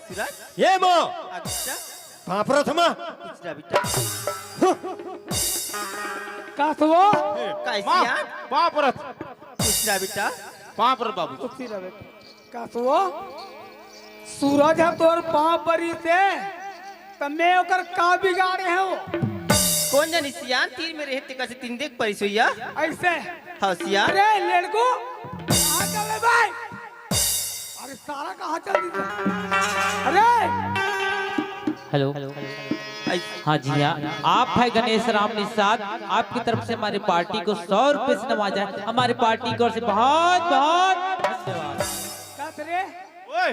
सूरज ये माँ अच्छा कहाँ पर थमा कुछ बेटा कासवा कैसिया पापरत कुछ बेटा पापरत बाबू कुत्ती रहे कासवा सूरज है तोर पाँव परी से तो मैं ओकर का बिगाड़े है वो कौन जानी सियान तीर में रहते कैसे तीन देख परी सोइया ऐसे हाँ सियान अरे लड़को कहाँ चल रहे भाई अरे सारा कहाँ चल दी अरे हेलो हाँ जी हाँ, आप है गणेश राम निषाद। आपकी तरफ से हमारी पार्टी को 100 रुपए से नवाजा है। हमारी पार्टी की ओर से बहुत बहुत धन्यवाद। क्या रे ओए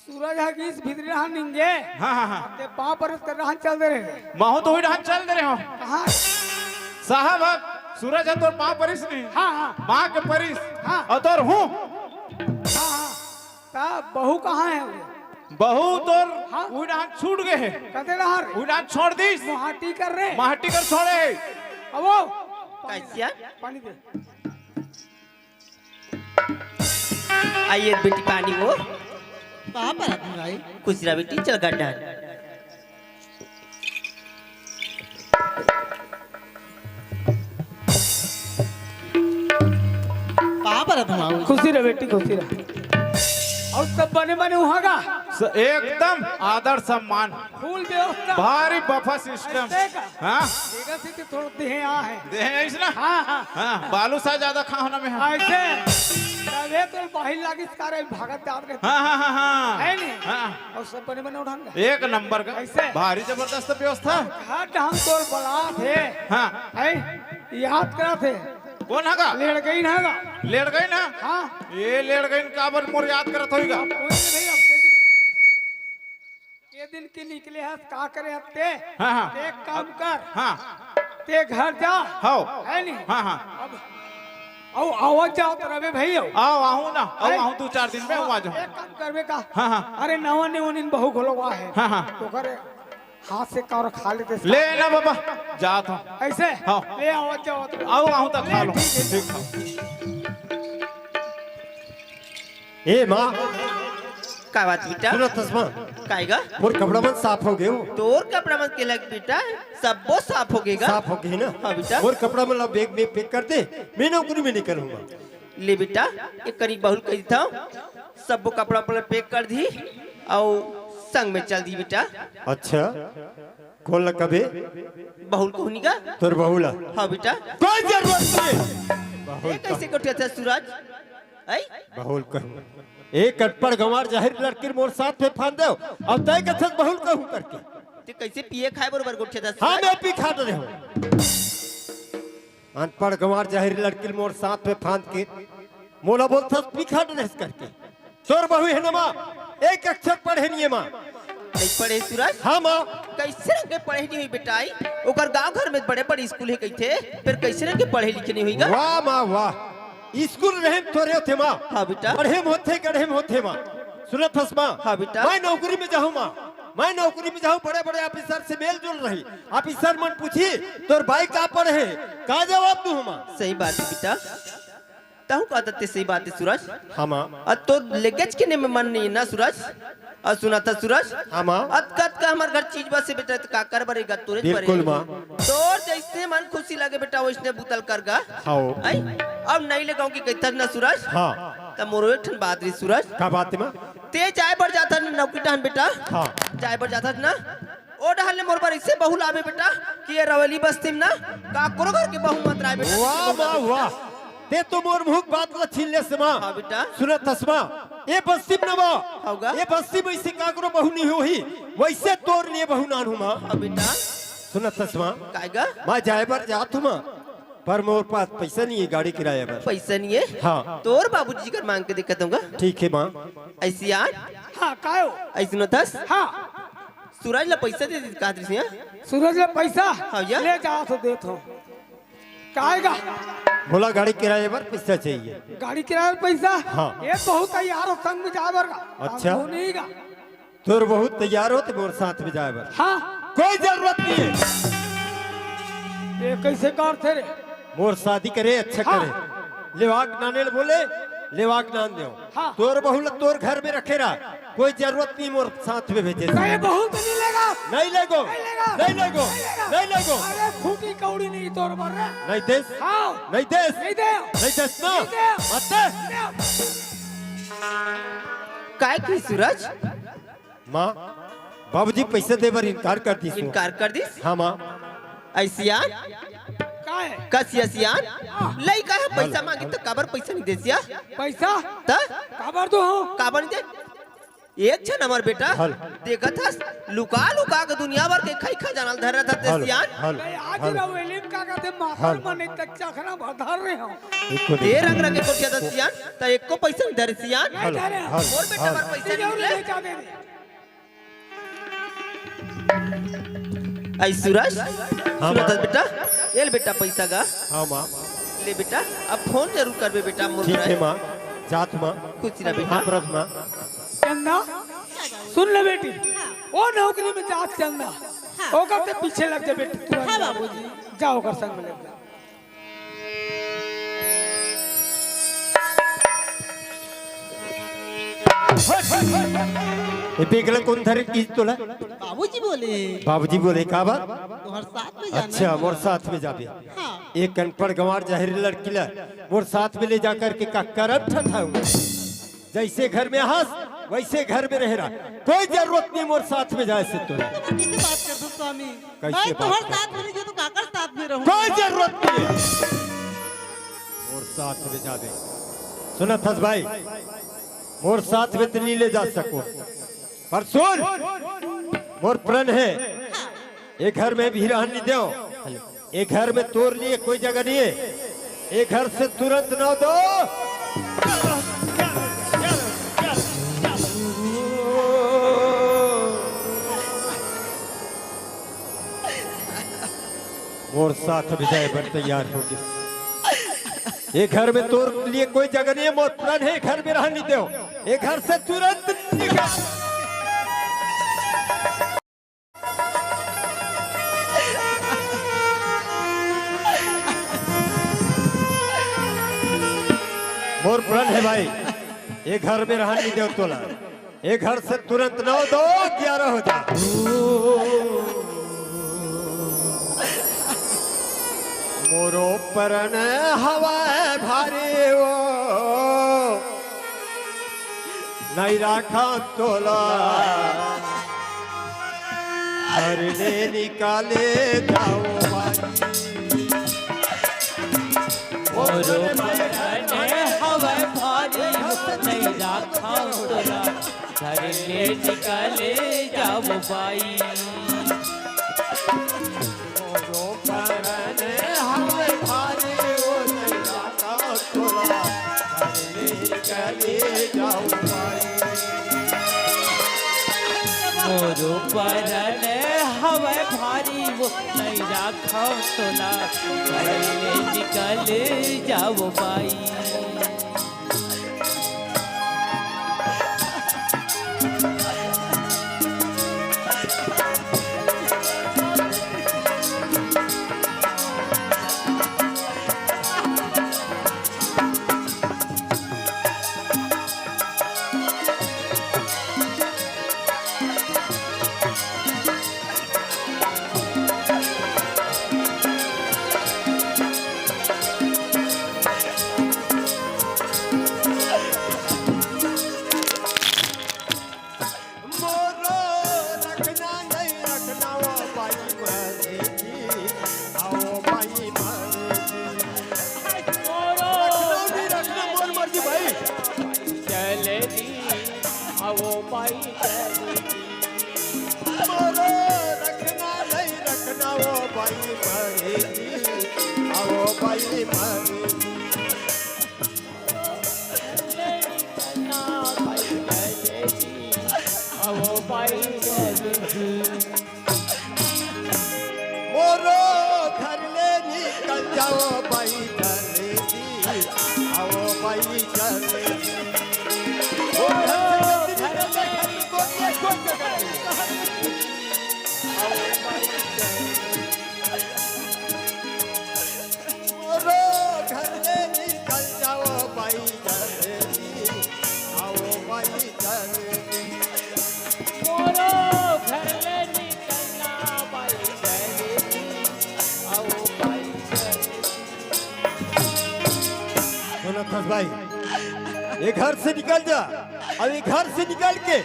सूरज है कि इस भीतरी रहा निंगे हाँ हाँ हाँ ते पाँव पर कर रहा चल दे रहे माहो तो वही चल दे रहे हो कहाँ साहब सूरज है तो माँ परिस नहीं हाँ हाँ माँ के परिस हाँ। और तोर हूँ हाँ हाँ ता बहू कहाँ है वो बहू तोर हाँ। वही छूट गए है कहते रहा रे वही छोड़ दीस मुहाटी कर रहे माहटी कर छोड़े अब वो कैसिया पानी दे आइए बेटी पानी वो कहाँ पर है भाई? कुछ बेटी चल गड्ढा कहाँ पर है तुम्हारा? खुशी रहे बेटी खुशी रहे और सब बने बने वहाँ का एकदम आदर सम्मान फूल व्यवस्था भारी बफा सिस्टम देखा? हाँ देखा से थोड़ा देह यहाँ है देह ऐसे ना हाँ हाँ हाँ बालू सा ज्यादा खाना में है ऐसे तबे तो बाहिर लागी सारे भागत जात रहे हाँ हाँ हाँ हाँ है नहीं हाँ और सब बने बने उठान एक नंबर का ऐसे? भारी जबरदस्त व्यवस्था हाँ ढंग तोर बड़ा थे हाँ है याद करा थे कौन हगा लेड़ गई ना हगा लेट गई ना हाँ ये लेट गई काबर मोर याद करत होईगा कोई नहीं अब के दिन की निकले है का करे अब ते हाँ हाँ ते काम कर हाँ ते घर जा हाओ है नहीं हाँ हाँ अब आओ आवाज जाओ तो रवे भाई आओ आओ आहू ना आओ आहू 2-4 दिन में हूँ आ जाओ एक काम करवे का हाँ हाँ अरे नवा ने उन बहु खोलवा है हाँ हाँ तो करे हाथ से और खा लेते ले ना बाबा जात हूँ ऐसे हाँ। ले आवाज जाओ तो आओ आहू तक खा लो ठीक है। ठीक है ए माँ का बात बेटा सुनो तस्मा काएगा मोर कपड़ा मन साफ हो गए तोर कपड़ा मत के लग बेटा सब वो साफ हो गएगा साफ हो गई ना हाँ बेटा। मोर कपड़ा मन बैग में पैक कर दे मैं नौकरी में निकलूंगा ले बेटा एक करीब बहुल कही था सब वो कपड़ा पर पैक कर दी और संग में चल दी बेटा अच्छा कौन लगा बे बहुल को होनी का तोर बहुला हाँ बेटा कोई जरूरत नहीं ये कैसे कोठिया था सूरज आई बहुल कहूँ एक अटपड़ गंवार जाहिर लड़की मोर साथ में फान दो और तय कथन बहुल कहूँ करके ते कैसे पिए खाए बरोबर कोठिया था हाँ सूरज मैं पी खा रहे हूँ अनपढ़ गंवार जाहिर लड़की मोर साथ में फान के मोला बोलता पी खा रहे करके तोर बहु है ना माँ एक अक्षर पढ़े नहीं है माँ नहीं पढ़े सूरज हाँ माँ कैसे रंग के पढ़े नहीं हुई बेटा आई ओकर गांव घर में बड़े बड़े स्कूल है कैथे फिर कैसे रंग के पढ़े लिखे नहीं हुईगा वाह माँ वाह स्कूल रहे थोड़े होते माँ हाँ बेटा पढ़े होते गढ़े होते माँ सुनत हस माँ हाँ बेटा। मैं नौकरी में जाऊँ माँ मैं नौकरी में जाऊँ बड़े बड़े ऑफिसर से मेल जोल रही ऑफिसर मन पूछी तोर भाई का पढ़े का जवाब दूँ माँ सही बात है बेटा ताहू का आदत सही बात है सूरज हाँ माँ तो लेगेज के में मन नहीं है ना सूरज और सुना था सूरज हाँ माँ अत का हमार घर चीज बस से बेटा तो का कर बरेगा तुरंत बिल्कुल माँ तो जैसे मन खुशी लगे बेटा वैसने बुतल करगा हाँ आई अब नहीं लगाऊं कि कहता ना सूरज हाँ त मोरो एक ठन बात रे सूरज का बात है माँ ते जाए पर जाता ना नौकरी टहन बेटा हाँ जाए पर जाता ना ओ डहल ने मोर पर इससे बहुल आवे बेटा कि ये रवली बस्ती में ना का करो घर के बहु मत राय बेटा वाह वाह वाह ते तो मोर मुख बात ला छीन ले समा हाँ बेटा सुनत तस्मा ये बस्ती में नवा होगा ये बस्ती में इसी काकरो बहु नहीं होही वैसे तोर लिए बहु नान हूँ माँ हाँ बेटा सुनत तस्मा काएगा माँ जाए पर जात हूँ माँ पर मोर पास पैसा नहीं है गाड़ी किराया पर पैसा नहीं है हाँ तोर बाबूजी कर मांग के दिक्कत होगा ठीक है माँ ऐसी यार हाँ कायो ऐसी न थस हाँ सूरज ला पैसा दे दी का दृश्य सूरज ले पैसा हाँ या? ले जाओ तो दे तो काएगा बोला गाड़ी किराए पर पैसा चाहिए गाड़ी किराया पर पैसा हाँ। ये बहुत तैयार हो संग में जा बरगा अच्छा। नहीं का तोर बहुत तैयार हो तो मोर साथ में जाए पर हाँ कोई जरूरत नहीं है ये कैसे कार थे रे मोर शादी करे अच्छा हाँ। करे लेवाक नाने बोले लेवाक नान दो हाँ। तोर बहुल तोर घर में रखे रहा कोई जरूरत नहीं मोर साथ में भेजे कहे बहुत नहीं लेगा नहीं लेगो नहीं लेगो नहीं लेगो अरे फूटी कौड़ी नहीं तोड़ मर रहा नहीं देश हाँ नहीं देश नहीं दे नहीं देश ना नहीं दे। मत दे काय की सूरज माँ बाबूजी पैसे दे बर इनकार कर दी इनकार कर दिस हाँ माँ ऐसिया का है कसिया सियान लई का है पैसा मांगी तो काबर पैसा नहीं देसिया पैसा त खबर तो हो काबर नहीं दे एक छन हमार बेटा हल। देखा था लुका लुका के दुनिया भर के खाई खा जानल धर रहा था देसियान मैं आज ही रहूं एलिम का कहते माथर मने तक चखना भर रहे हो दे रंग रंग के कोठिया दसियान त एक को पैसा नहीं धर सियान नहीं दे रहे हो मोर बेटा हमार पैसा नहीं ले मिले जा दे दे आई सूरज सूरज बेटा एल बेटा पैसा गा हाँ माँ ले बेटा अब फोन जरूर करबे बेटा मोर ठीक है माँ जात माँ खुशी रह बेटा हाँ प्रभ माँ चंदा सुन ले बेटी वो नौकरी में जात चलना ओकर ते पीछे लग जा बेटी तुरंत हाँ बाबूजी। जाओ ओकर संग में लग जा ये पिघला कौन धरे की तोला बाबूजी बोले बाबूजी बोले का बात तुम्हारे साथ में जाना अच्छा मोर साथ में जाबे हाँ एक अनपढ़ गंवार जाहिर लड़की ला मोर साथ में ले जाकर के का करब ठठाऊंगा जैसे घर में हंस वैसे घर में रह रहा कोई जरूरत नहीं मोर साथ में जाए से तोला तुम कैसे बात कर दो स्वामी कैसे मैं बात तुम्हारे कर- साथ में नहीं तो काकर साथ में रहूं कोई जरूरत नहीं है मोर साथ में जाबे सुना थस भाई मोर साथ में तो नहीं ले जा सको पर सुन मोर प्रण है एक घर में भी रहने दो एक घर में तोड़ लिए कोई जगह नहीं है एक घर से तुरंत न दो मोर साथ में जाए पर तैयार हो गए एक घर में तोड़ लिए कोई जगह नहीं है मोर प्रण है घर में रहने दो एक घर से तुरंत निकल मोर प्रण है भाई एक घर में रहने दो तोला एक घर से तुरंत 9 2 11 हो जाए मोरो प्रण हवा भारी वो नहीं राखा तोला घर ले निकाले जाओ मोरो मरने हवा भारी नहीं राखा तोरा घर ले निकाले जाओ बाई मोरो प्रण हवा भारी वो नहीं राखा तोला घर ले निकाले जाओ मोरो परन हवा भारी वो नहीं राखा तोला घर ले निकाले जाओ बाई मोरो रखना नहीं रखना वो बाई मरेगी आओ बाई मरेगी रखना नहीं रखना मोर मर्जी भाई चलेगी आओ बाई मोरो रखना नहीं रखना वो बाई मरेगी आओ बाई मरेगी मोरो घर ले निकल जाओ बाई जलेबी आओ बाई जलेबी ओ घर से घर में कोई जगह नहीं आओ बाई मोरो घर ले निकल जाओ बाई जलेबी आओ बाई जलेबी बोला था भाई, ये घर से निकल जा। अब ये घर से निकल के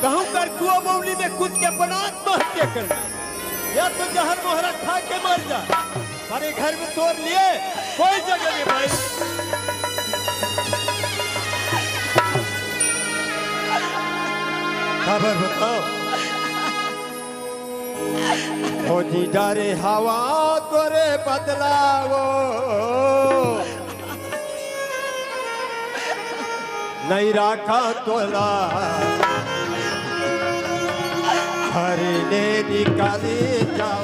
कहूँ कर कुआ मौली में कूद के अपना आत्महत्या कर ले, या तो जहर मोहरा खा के मर जा। अरे घर में तोड़ लिए कोई जगह नहीं भाई। खबर बताओ। खोजी डारे हवा तोरे बदलावो, नहीं राखा तोला हरे ने निकाले जाओ।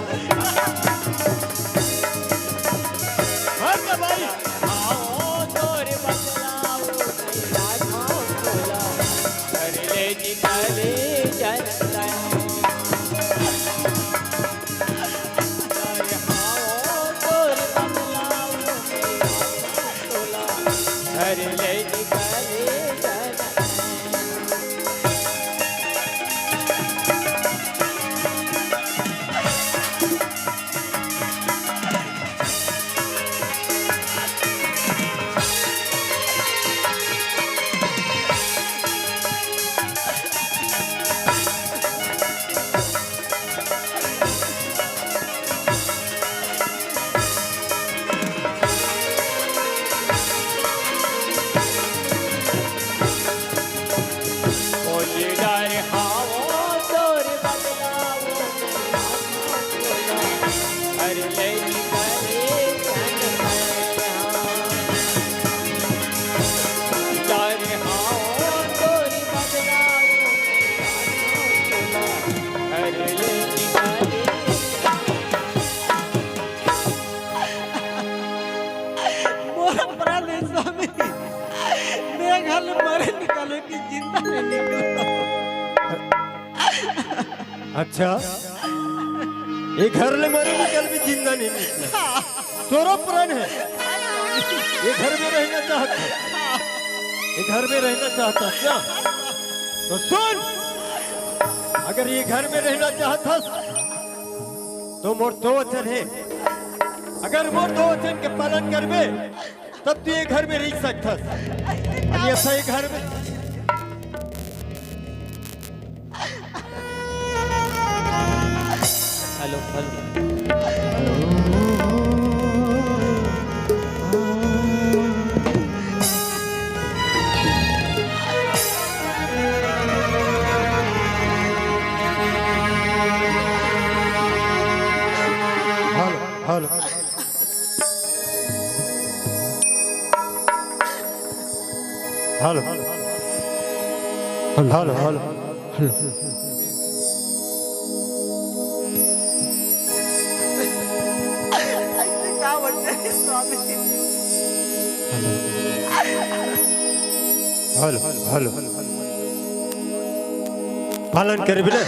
भाई मोरा प्राण है स्वामी, मैं घर में मरे निकालो कि जिंदा नहीं निकलो। अच्छा, ये घर ले मरे निकल भी जिंदा नहीं निकला, तोरो प्राण है। ये घर में रहना चाहता, ये घर में रहना चाहता क्या? तो सुन, अगर ये घर में रहना चाहता तो मोर दो वचन है। अगर मोर दो वचन के पालन करबे तब तू ये घर में रह सकता। अन्यथा ये घर में hello hello hello hello hello hello ऐसे क्या बोलते हैं स्वामी? हेलो हेलो पालन कर भी ना।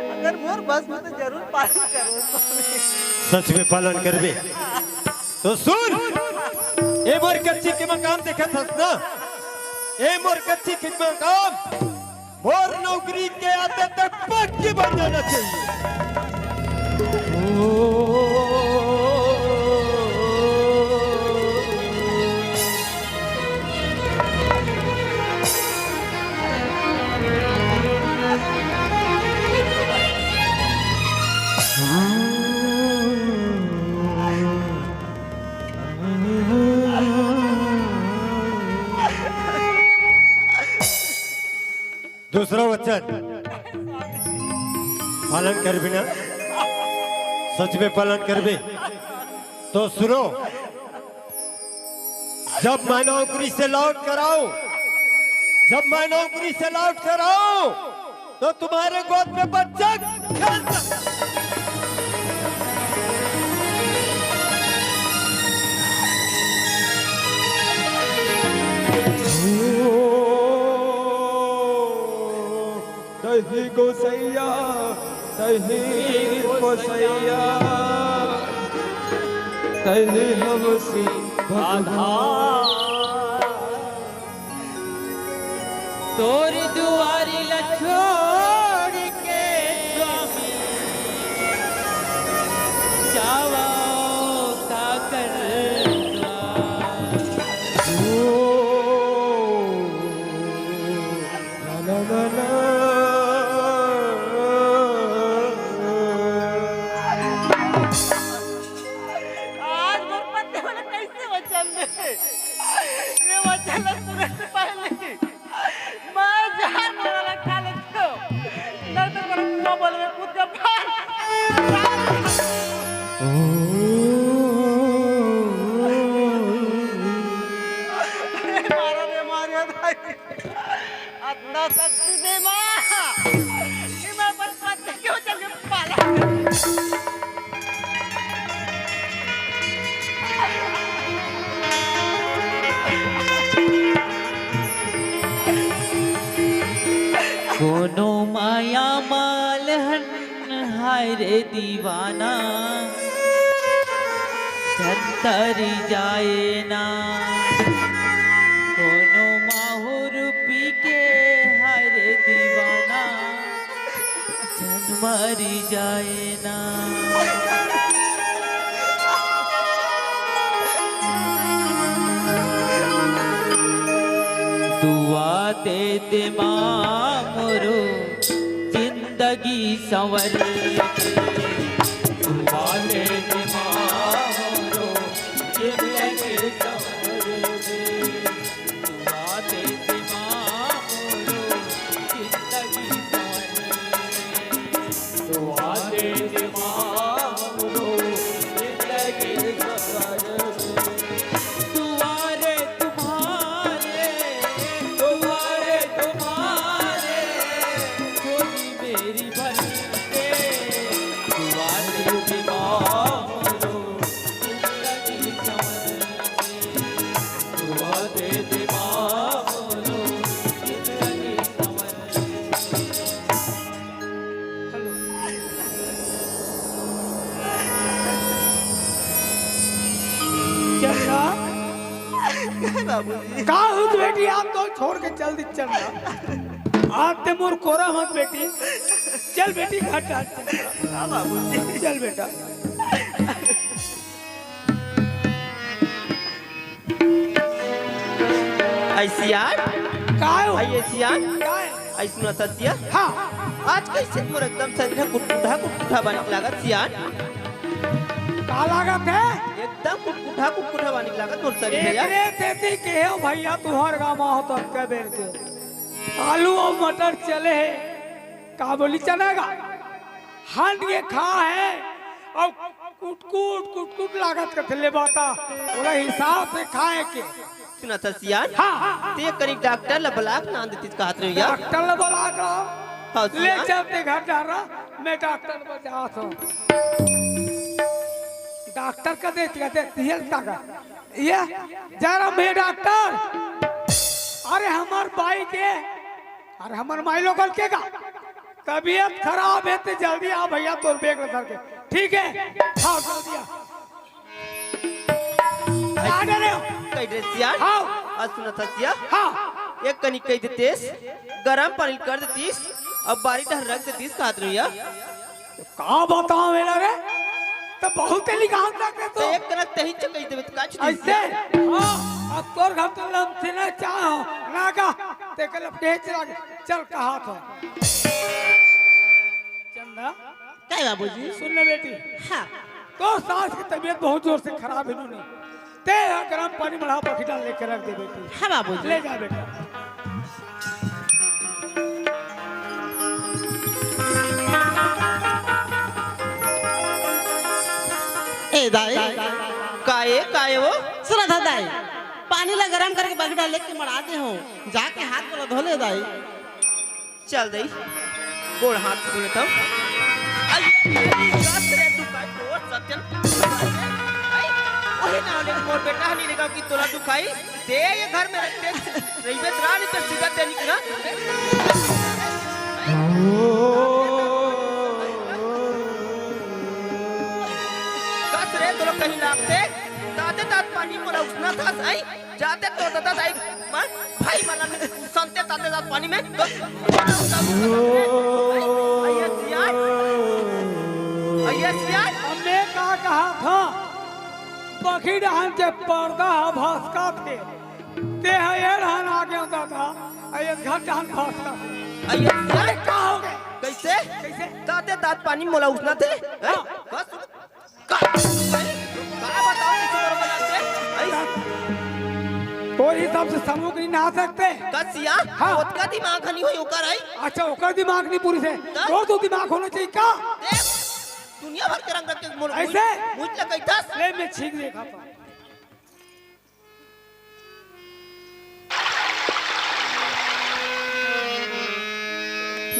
अगर मोर बस में तो जरूर पालन करो स्वामी। सच में पालन कर भी तो सुन, ए मोर कच्ची के मकाम देखा था ना, ए मोर कच्ची के मकाम मोर नौकरी के आते तक पक्की बन जाना चाहिए। दूसरा वचन पालन कर बिना, सच में पालन कर बे तो सुनो, जब मैं नौकरी से लौट कर आऊं, जब मैं नौकरी से लौट कर आऊं तो तुम्हारे गोद में बच्चा खेलता। दही गोसैया, दही गोसैया, दही हमसी तोरी दुआरी ला छोड़ के स्वामी जावा का करवा। शक्ति दे मां कि मैं अपन पत्ते क्यों चल पाला कोनो माया माल हन हाय रे दीवाना धंतरी जाए ना कोनो माहुर पी के हाय रे दीवाना जनमरी जाए ना दुआ दे दे माँ मोरो जिंदगी संवर के दुआ दे दे माँ मोरो जिंदगी संवर के दुआ दे दे माँ मोरो जिंदगी संवर के दुआ दे दे माँ मोरो जिंदगी संवर के दुआरे तुम्हारे छोटी मेरी बनते दुआ दे दे मारो जिंदगी संवर के दुआ दे दे मारो जिंदगी संवर चंदा बाबूजी का हुत बेटी आप तो छोड़ के चल दी चंदा आप ते मोर कोरा मत बेटी चल बेटी घर चल हां बाबूजी चल बेटा ऐसियान काय हो आई ऐसियान काय ऐसनो सत्या हां आज कैसे मोर एकदम शरीर कुटकुठा बनिक लागत सियान का लागत है एकदम कुटकुठा बनिक लागत मोर शरीर भैया एकरे तेती के हो भैया तुहर गामा हो तो के बेर के आलू और मटर चले है का बोली चलेगा हंड के खा है और कुट लागत के थले बाता ओला हिसाब से खाए के सुना था सियान हां ते करीब डॉक्टर ला ब्लाक ना देती कहत रही यार डॉक्टर ले बोला करो हाँ, ले सियान। चलते घर जा रहा मैं डॉक्टर को जात हूं डॉक्टर का देती है ताकत ये जरा मैं डॉक्टर अरे हमार बाई के अरे हमार माई लोगन के का तबीयत खराब है तो जल्दी आ भैया तोर बैग रख के ठीक है हाँ जल्दी आ रहे हो कई दे सियान हाँ आज सुना था सिया हाँ एक कनी कई देतेस गरम पानी कर देतीस अब बारी ढर रख देतीस कहत रही यार का बताओ मेरा रे तो बहुत लिखान सकते तो तो एक कनक तही चकई देबे त काछ ऐसे हाँ अब तोर घर तो लम से ना चाहो ना का ते कल पेच लग चल कहा तो चंदा क्या बाबूजी सुन ले बेटी हां तो सास की तबीयत बहुत जोर से खराब है इन्होंने ते गरम पानी बढ़ा पखीटा लेके रख दे बेटी हां बाबूजी ले जा बेटा ए दाई काए वो सुना था दाई पानी ला गरम करके बगड़ा लेके मड़ाते हो जाके हाथ को धो ले दाई चल दई गोड़ हाथ धो लेता हूं आई कास रे तू का तो सत्यन आई ओहे ना ले मोर बेटा नहीं लगा कि तोला दुखाई ते ये घर में रखते रहीबे रानी पे सीधा ते निकला कास रे तोला कहीं लागते ताते तात पानी मोला उसना था आई जाते तो दादा आई भाई वाला में संते ताते तात पानी में तो हमने कहा था पखी डान के पर्दा भस्का थे ते है डान आगे होता था ये घर डान भस्का थे अरे का हो गए कैसे कैसे ताते तात पानी मोला उसना थे हैं? बस का बताओ कैसे बरोबर बनाते कोई हिसाब से समूह नहीं नहा सकते कसिया हाँ। ओतका दिमाग हनी होई ओकर आई अच्छा ओकर दिमाग नहीं पूरी से तो दिमाग होना चाहिए का देख दुनिया भर के रंग रख के मोर ऐसे? मुझ लग था ले मैं छींक देखा था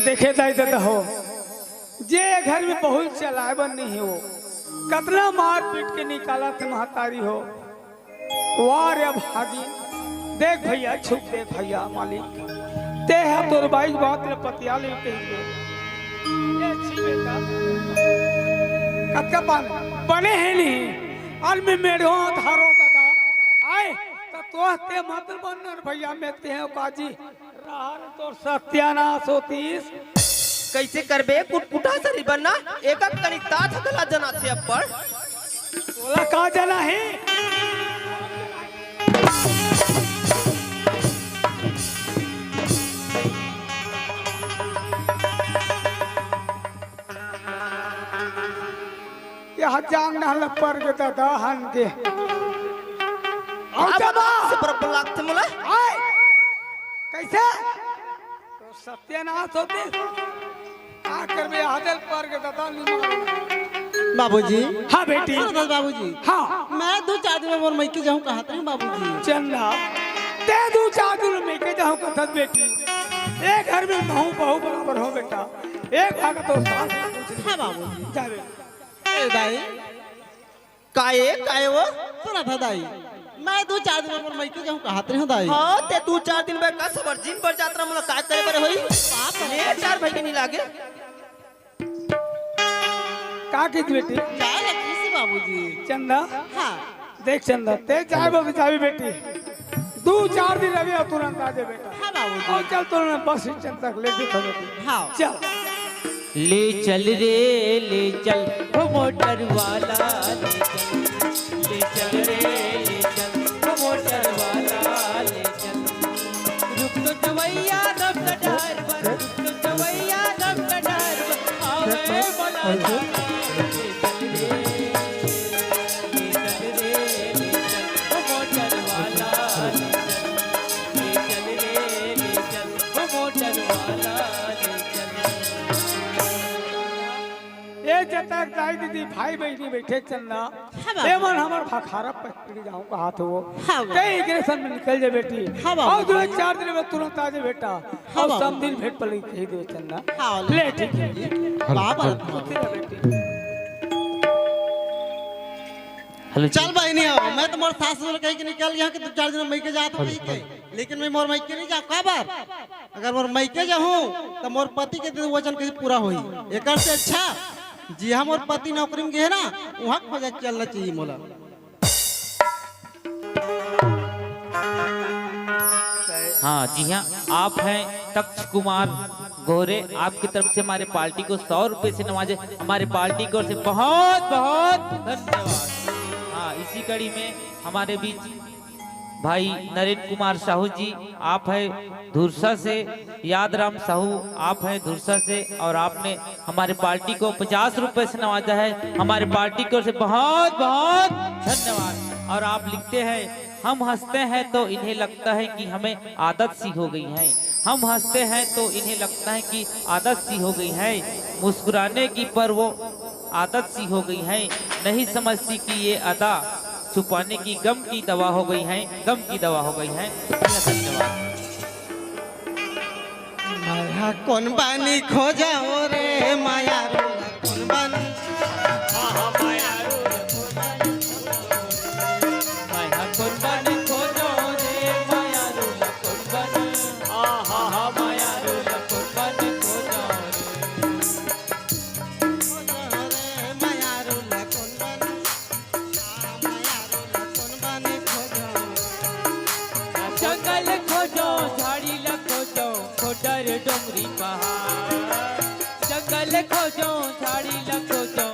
देखे दाई दादा हो जे घर में बहुत चलावन नहीं है वो कतना मार पीट के निकाला थे महतारी हो वाह रे भागी। देख भैया छुप देख भैया मालिक ते है तोर बाई बात ले पतिया ले कही ये छी बेटा कत्का बने है नहीं और में मेरे धारो दादा आए तो ते मत बनर भैया में ते हैं काजी राहर तोर सत्यानाश होतीस कैसे करबे कुटकुटा सरी बनना एक एक कनिकता थकला जना थे अप्पर तोला का जना है यह जान नहल पर के दादा हन के अब से बरबर लागते मोला आए कैसे तो सत्यानाश होती आ कर बे हादल पर के दादा नहीं बाबूजी। हाँ बेटी बाबूजी हाँ मैं 2-4 दिन में मोर मैके जाऊं कहा था बाबूजी। चंदा ते 2-4 दिन में के जाऊं कहा बेटी एक घर में महू बहू बराबर हो बेटा एक भाग तो सास हाँ बाबूजी। जा बेटा दाई काए वो सुना था दाई मैं 2-4 दिन में मोर मैके जाऊं कहा था दाई। हां ते 2-4 दिन में का सबर जिन पर यात्रा मोला काय करे बरे होई ये 4 भाई के नहीं लागे का की बेटी क्या लगी सी बाबूजी। चंदा हाँ देख चंदा ते चाय बाबू चाबी बेटी 2-4 दिन अभी और तुरंत आ जा बेटा हाँ बाबूजी। और चल तो बस स्टैंड तक ले के बेटी हाँ चल ले चल रे ले चल वो मोटर वाला ले चल ले चल वो मोटर वाला ले चल रुक तो जवैया रब का ड्राइवर रुक तो जवैया रब का ड्राइवर आवे बोला ले चल रे वो मोटर वाला ले चल ले चल वो मोटर वाला ले चल। ये जतक दाई दीदी भाई बहनी बैठे चलना बाबू। एमन हमर फखारा पकड़ी जाऊं का हाथ वो हाँ बाबू। कई के संग में निकल जा बेटी हाँ बाबू। और 2-4 दिन में तुरंत आ जा बेटा हाँ और बाबू। सब दिन भेंट पड़ी कही दो चलना हाँ ले ठीक है बाबा तेरा बेटी हेलो चल भाई नहीं आओ मैं तो मोर सास बोल कही कि निकल गया कि 2-4 दिन में मैके जात हो के लेकिन मैं मोर मैके नहीं जाऊं का बार अगर मोर मैके जाऊं तो मोर पति के वचन कैसे पूरा होई एकर से अच्छा जी हम मोर पति नौकरी में गए ना वहां खोजा चलना चाहिए मोला। हाँ जी हाँ आप हैं तक्ष कुमार गोरे आपकी तरफ से हमारे पार्टी को 100 रुपए से नवाजे हमारे पार्टी की ओर से बहुत बहुत धन्यवाद। हाँ इसी कड़ी में हमारे बीच भाई नरेंद्र कुमार साहू जी आप है धुरसा से यादराम साहू आप हैं धुरसा से और आपने हमारे पार्टी को 50 रुपए से नवाजा है हमारे पार्टी की ओर से बहुत बहुत धन्यवाद। और आप लिखते हैं हम हंसते हैं तो इन्हें लगता है कि हमें आदत सी हो गई है हम हंसते हैं तो इन्हें लगता है कि आदत सी हो गई है मुस्कुराने की पर वो आदत सी हो गई है नहीं समझती कि ये अदा छुपाने की गम की दवा हो गई है गम की दवा हो गई है। धन्यवाद। माया कौन बानी खोजा रे माया कौन बन माया कौन बने खोजो रे माया रूला कौन बने आहा माया रूला कौन बने खोजो रे माया रोला कौन बन माया रोला कौन बने खोजा जंगल खोजो झाड़ी ला खोजो खोटर डोंगरी पहाड़ जंगल खोजो झाड़ी ला खोजो